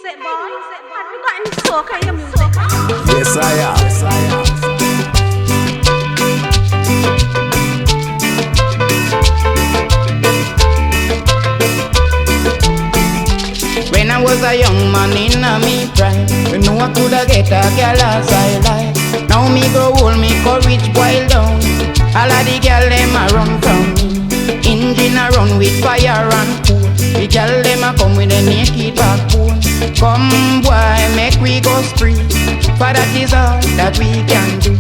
music, boy. Have you got any soca in your music? Yes, I am. Yes, I am. When I was a young man in a me prime, you know I coulda get a girl as I like. Now me go hold me courage boil down. All of the girl them a run from me. Engine a run with fire and cool. The girl them a come with a naked backbone. Come boy, make we go spree. For that is all that we can do.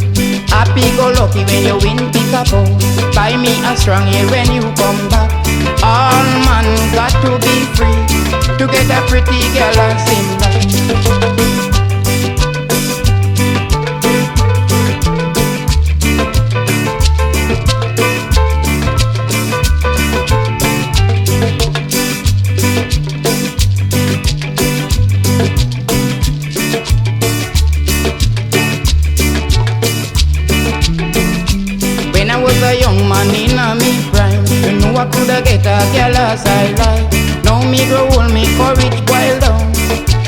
Happy go lucky when you win pick up out. Buy me a strong ear when you come back. All man got to be free to get a pretty girl and sing like. When I was a young man in a me prime, you know I coulda get a girl as I like. Now me grow old, me courage boil down.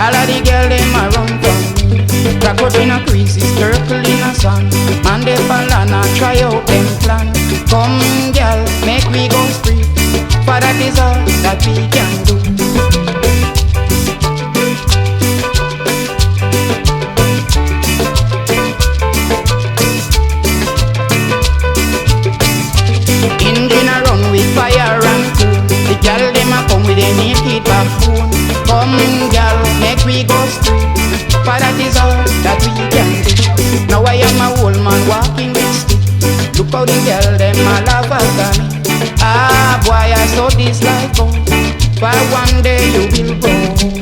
All of the girl them a run from me. Rock out in a creases, circle in a sand. Man they fall and a try out them plan. Come girl, make we go spree. For that is all that we can do. Engine a run with fire and cool. The girl dem a come with a naked backbone. Come girl, make we go straight. For that is all that we can do. Now I am a old man walking with stick. Look how the girl dem a laugh at me. Ah boy, I saw this life go. For one day you will go.